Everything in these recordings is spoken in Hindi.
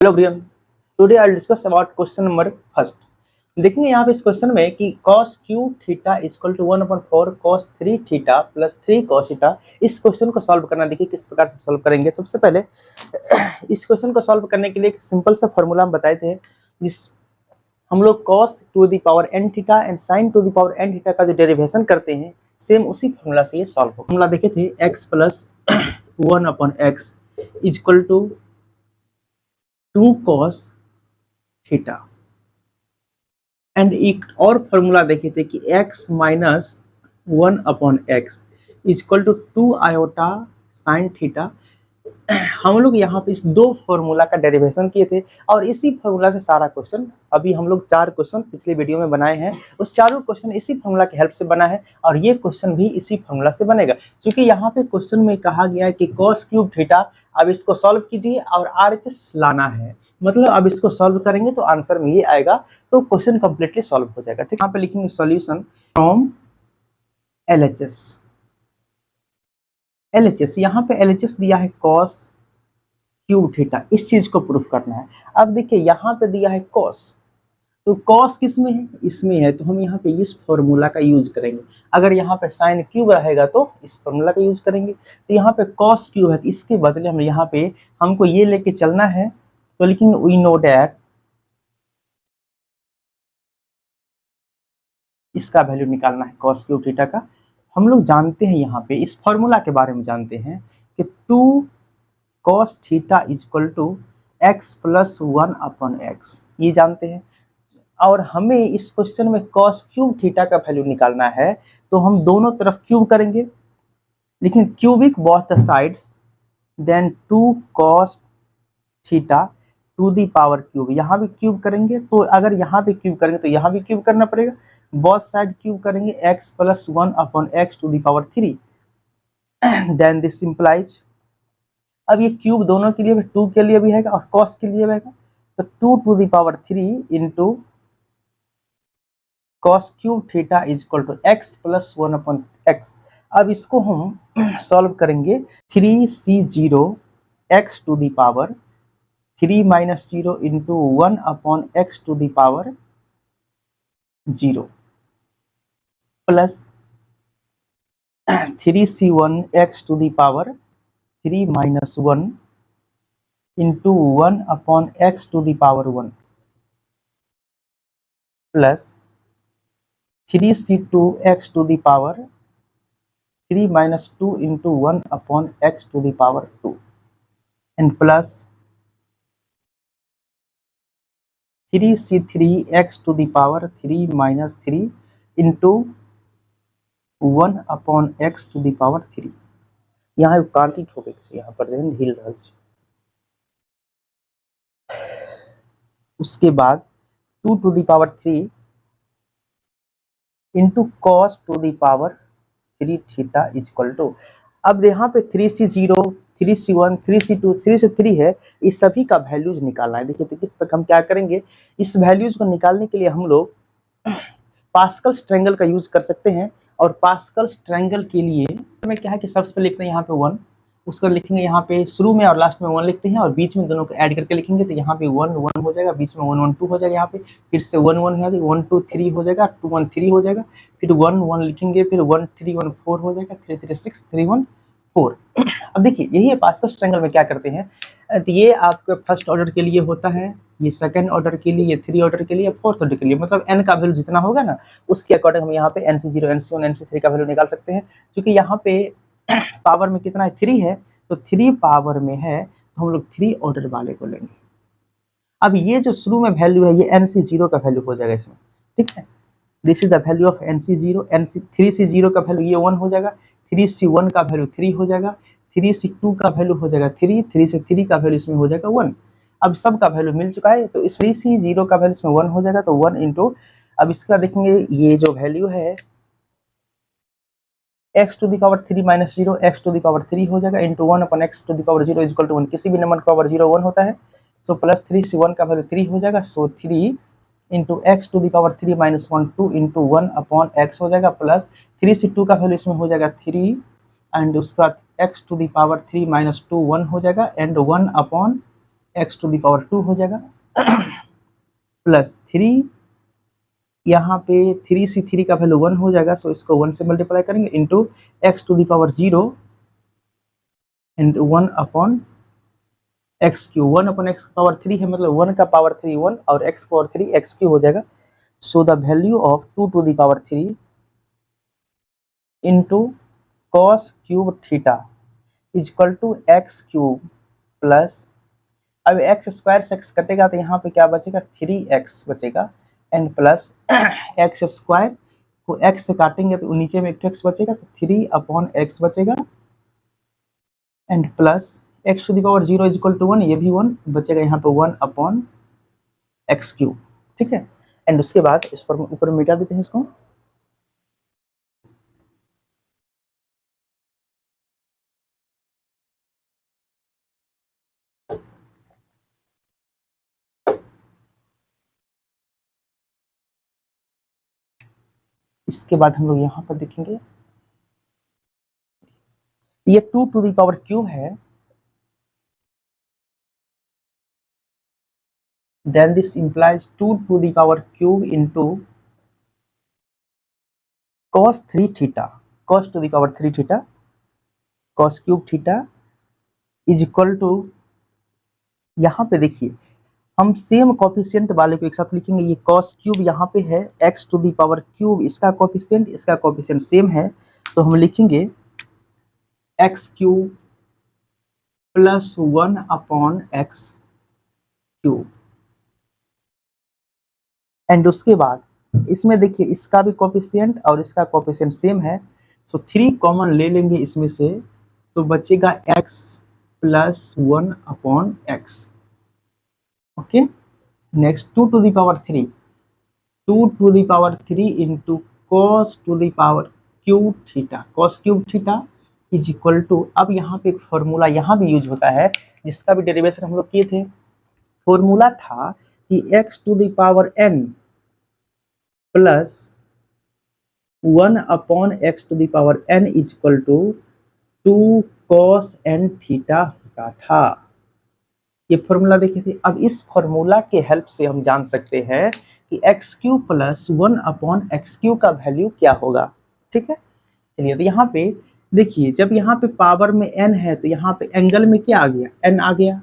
Hello everyone, today I will discuss about question number first. देखेंगे यहाँ पे इस क्वेश्चन में कि cos cube theta equal to 1/4 cos 3 theta plus 3 cos theta. इस क्वेश्चन को सॉल्व करना, देखिए किस प्रकार से सॉल्व करेंगे। सबसे पहले इस क्वेश्चन को सॉल्व करने के लिए एक सिंपल सा फॉर्मूला हम बताए थे, जिस हम लोग cos to the power n theta and sin to the power n theta का जो डेरिवेशन करते हैं, सेम उसी फॉर्मूला से ये सॉल्व हो। फॉर्मूला देखे थे x plus 1/x equal to 2 cos theta, and एक और फॉर्मूला देखे थे कि x minus 1/x equal to 2 iota sine theta. हम लोग यहाँ पे इस दो फॉर्मूला का डेरिवेशन किए थे और इसी फॉर्मूला से सारा क्वेश्चन, अभी हम लोग 4 क्वेश्चन पिछले वीडियो में बनाए हैं, उस चारों क्वेश्चन इसी फॉर्मूला की हेल्प से बना है और ये क्वेश्चन भी इसी फॉर्मूला से बनेगा। क्योंकि यहाँ पे क्वेश्चन में कहा गया है कि cos क्यूब थीटा, अब इसको सॉल्व कीजिए और RHS लाना है, मतलब अब इसको सॉल्व करेंगे तो आंसर में ये आएगा, तो क्वेश्चन कंप्लीटली सॉल्व हो जाएगा। ठीक, यहाँ पे लिखेंगे सॉल्यूशन फ्रॉम LHS। यहाँ पे LHS दिया है cos क्यूब थीटा, इस चीज को प्रूफ करना है। अब देखिए यहाँ पे दिया है cos, तो cos किस में है, इसमें है, तो हम यहाँ पे इस फॉर्मूला का यूज करेंगे। अगर यहाँ पे sin क्यूब रहेगा तो इस फॉर्मूला का यूज करेंगे। तो यहाँ पे cos क्यूब है, तो इसके बदले हम यहाँ पे हमको ये लेके चलना है, तो लिखेंगे वी नो डैट इसका वैल्यू निकालना है cos क्यूब थीटा का। हम लोग जानते हैं, यहाँ पे इस फॉर्मूला के बारे में जानते हैं कि 2 cos theta equal to x plus 1/x, ये जानते हैं। और हमें इस क्वेश्चन में cos क्यूब थीटा का वैल्यू निकालना है, तो हम दोनों तरफ क्यूब करेंगे, लेकिन cubic both the sides, then 2 cos theta to the power cube. यहाँ भी क्यूब करेंगे, तो अगर यहाँ भी क्यूब करेंगे तो यहाँ भी क्यूब करना पड़ेगा, बोथ साइड क्यूब करेंगे, x plus 1/x to the power 3, then this implies, अब ये क्यूब दोनों के लिए भी, 2 के लिए भी है और cos के लिए भी है, तो 2 to the power 3 into cos cube theta equal to x plus 1/x। अब इसको हम सॉल्व करेंगे, 3c0 x to the power 3 minus 0 into 1/x to the power 0 plus 3c1 x to the power 3 minus 1 into 1/x to the power 1 plus 3c2 x to the power 3 minus 2 into 1/x to the power 2 and plus 3c3 x to the power 3 minus 3 into 1/x to the power 3। यहाँ कार्तिक ठोके से यहाँ पर हिल रहा है। उसके बाद 2 to the power 3 into cos to the power 3 theta equal to, अब यहाँ पे 3c0 3c1 3c2 3 से 3 है, इस सभी का वैल्यूज निकालना है। देखिए तो किस पर हम क्या करेंगे, इस वैल्यूज को निकालने के लिए हम लोग पास्कल्स ट्रायंगल का यूज कर सकते हैं। और पास्कल्स ट्रायंगल के लिए हमें क्या है कि सबसे पहले लिखते हैं यहाँ पे 1, उसका लिखेंगे यहाँ पे शुरू में और लास्ट में 1 लिखते हैं और बीच में दोनों को ऐड करके लिखेंगे, तो यहाँ पे 1 1 हो जाएगा, बीच में 1 1 2 हो जाएगा, यहाँ पे फिर से 1 1 है, 1 2 3 हो जाएगा, 2 1 3 हो जाएगा, फिर 1 1 लिखेंगे, फिर 1 3 1 4 हो जाएगा, 3 3 6 3 1 4। अब देखिए यही है पास्कल्स ट्रायंगल में क्या करते हैं, तो ये आपके फर्स्ट ऑर्डर के लिए होता है, ये सेकंड ऑर्डर के लिए, ये 3 ऑर्डर के लिए, फोर्थ ऑर्डर के लिए, मतलब n का वैल्यू जितना होगा ना उसके अकॉर्डिंग हम यहाँ पे NC0 NC1 NC3 का वैल्यू निकाल सकते हैं। क्योंकि यहाँ पे पावर में कितना है, 3 है, तो 3 पावर में है, तो हम लोग 3 ऑर्डर वाले को लेंगे। अब ये जो शुरू में वैल्यू है ये NC0 का वैल्यू हो जाएगा इसमें, ठीक है, this is the value of NC0। NC3C0 का वैल्यू ये 1 हो जाएगा, 3C1 का वैल्यू 3 हो जाएगा, 3C2 का वैल्यू हो जाएगा 3, 3 का वैल्यू इसमें हो जाएगा 1। अब सब का वैल्यू मिल चुका है, तो इस 3C0 का वैल्यू इसमें 1 हो जाएगा, तो 1 इंटू, अब इसका देखेंगे ये जो वैल्यू है x to the power 3 minus 0 x to the power 3 हो जाएगा into 1/x to the power 0 equal to 1, किसी भी नंबर का पावर 0 1 होता है, सो प्लस 3c1 का वैल्यू 3 हो जाएगा, so 3 into x to the power 3 minus 1 2 into 1/x हो जाएगा, प्लस 3c2 का वैल्यू इसमें हो जाएगा 3 एंड उसका x to the power 3 minus 2 1 हो जाएगा and 1/x x to the power 2 हो जाएगा प्लस 3, यहाँ पे 3 से 3 का वैल्यू 1 हो जाएगा, सो इसको 1 से मल्टीप्लाई करेंगे into x to the power 0 and 1 upon x cube. 1 upon x power 3 है, मतलब 1 का पावर 3 1 और एक्स पावर 3 एक्स क्यू हो जाएगा। So the value of 2 to the power 3 into cos cube theta is equal to x cube plus, अब एक्स स्क्वायर से एक्स कटेगा तो यहाँ पे क्या बचेगा 3x बचेगा एंड प्लस एक्स स्क्वायर को एक्स से काटेंगे तो नीचे में एक एक्स बचेगा तो 3 अपॉन एक्स बचेगा and plus x to the power 0 is equal to 1, ये भी 1 बचेगा यहाँ पे 1 अपॉन एक्स क्यूब। ठीक है, एंड उसके बाद इस पर ऊपर मिटा देते हैं इसको। इसके बाद हम लोग यहाँ पर देखेंगे ये 2 टू दी पावर क्यूब है, then this implies 2 to the power cube into cos 3 theta, cos to the power 3 theta, cos cube theta is equal to, यहाँ पे देखिए हम सेम कोफिशिएंट वाले को एक साथ लिखेंगे। ये cos क्यूब यहाँ पे है, x to the power cube इसका कोफिशिएंट सेम है, तो हम लिखेंगे x cube plus 1 upon x cube and उसके बाद इसमें देखिए इसका भी कोफिशिएंट और इसका कोफिशिएंट सेम है, सो 3 कॉमन ले लेंगे इसमें से, तो बचेगा x plus 1 upon x. Okay, next 2 to the power 3, 2 to the power 3 into cos to the power cube theta, cos cube theta is equal to, अब यहाँ पे एक फॉर्मूला यहाँ भी यूज होता है जिसका भी डेरिवेशन हम लोग किए थे। फॉर्मूला था कि x to the power n plus 1 upon x to the power n is equal to 2 cos n theta होता था। ये फॉर्मूला देखिए थे। अब इस फॉर्मूला के हेल्प से हम जान सकते हैं कि x Q plus 1 upon x Q का वैल्यू क्या होगा। ठीक है, चलिए तो यहाँ पे देखिए जब यहाँ पे पावर में n है तो यहाँ पे एंगल में क्या आ गया, n आ गया।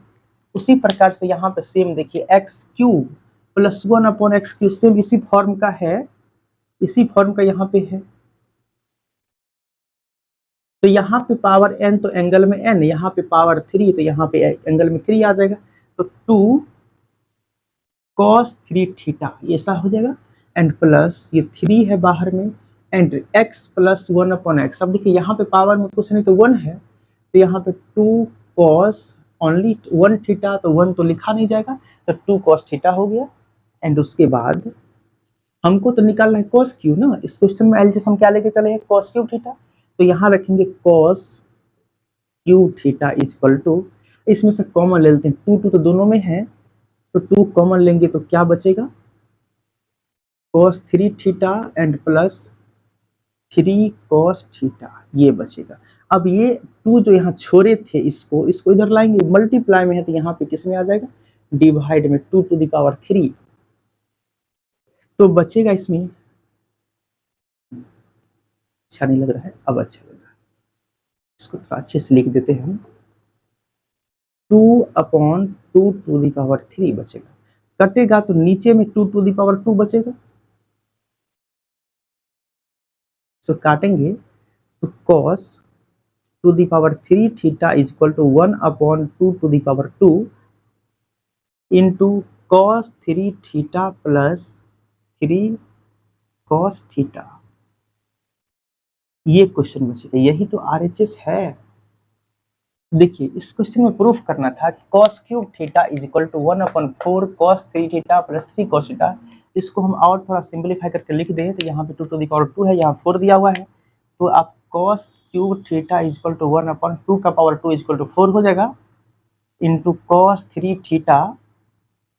उसी प्रकार से यहाँ पे सेम देखिए x cube plus 1 upon x Q same इसी फॉर्म का है, इसी फॉर्म का यहाँ पे है। तो यहाँ पे पावर n तो एंगल में n, यहाँ पे पावर 3 तो यहाँ पे एंगल में 3 आ जाएगा, तो 2 cos 3 थीटा ऐसा हो जाएगा एंड प्लस ये 3 है बाहर में and x plus 1 upon x. अब देखिए यहाँ पे पावर में कुछ नहीं तो 1 है, तो यहाँ पे 2 cos ओनली 1 थीटा, तो 1 तो लिखा नहीं जाएगा, तो 2 cos थीटा हो गया। एंड उसके बाद हमको तो निकालना है cos क्यू ना, इस क्वेश्चन में एलजीएस हम क्या लेके चले हैं cos क्यूब थीटा, तो यहाँ रखेंगे cos cube theta is equal to, इसमें से कॉमन ले लेते हैं, 2 तो दोनों में है, तो 2 कॉमन लेंगे तो क्या बचेगा cos 3 theta and plus 3 cos theta ये बचेगा। अब ये 2 जो यहाँ छोड़े थे इसको इधर लाएंगे, मल्टीप्लाई में है तो यहाँ पे किस में आ जाएगा डिवाइड में 2 टू द पावर 3, तो बचेगा इसमें, अच्छा नहीं लग रहा है, अब अच्छा लग रहा है, इसको थोड़ा अच्छे से लिख देते हैं हम, 2 अपॉन 2 टू दी पावर 3 बचेगा, कटेगा तो नीचे में 2 टू दी पावर 2 बचेगा, सो काटेंगे तो cos to the power 3 theta is equal to 1 upon 2 to the power 2 into cos 3 theta plus 3 cos theta, ये क्वेश्चन बचेगा। यही तो आरएचएस है। देखिए इस क्वेश्चन में प्रूफ करना था कि cos cube theta is equal to 1 upon 4 cos 3 theta plus 3 cos theta. इसको हम और थोड़ा सिंपलीफाई करके लिख दें तो यहाँ पे 2 टू द पावर 2 है, यहाँ 4 दिया हुआ है, तो आप cos cube theta is equal to 1 upon 2 का पावर 2 इज इक्वल टू 4 हो जाएगा इंटू cos 3 थीटा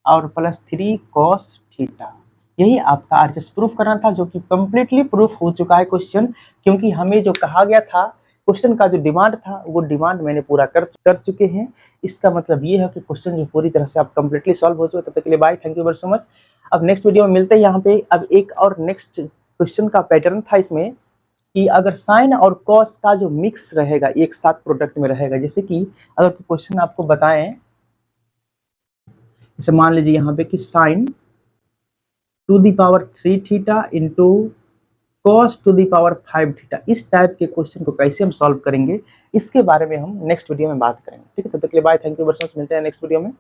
और प्लस 3 cos थीटा। यही आपका आरएचएस प्रूफ करना था, जो कि कंप्लीटली प्रूफ हो चुका है क्वेश्चन, क्योंकि हमें जो कहा गया था क्वेश्चन का जो डिमांड था वो डिमांड मैंने पूरा कर चुके हैं। इसका मतलब ये है कि क्वेश्चन जो पूरी तरह से आप कंप्लीटली सॉल्व हो चुके। तब तक के लिए bye, thank you very so much. अब नेक्स्ट वीडियो में मिलते हैं। यहाँ पे अब एक और नेक्स्ट क्वेश्चन का पैटर्न था इसमें कि अगर साइन और कॉस का जो मिक्स रहेगा एक साथ प्रोडक्ट में रहेगा, जैसे कि अगर क्वेश्चन आपको बताएं, जैसे मान लीजिए यहाँ पे कि sine to the power 3 theta इंटू cos to the power 5 theta, इस टाइप के क्वेश्चन को कैसे हम सॉल्व करेंगे इसके बारे में हम नेक्स्ट वीडियो में बात करेंगे। ठीक है, तब तक के लिए bye, thank you very much, मिलते हैं नेक्स्ट वीडियो में।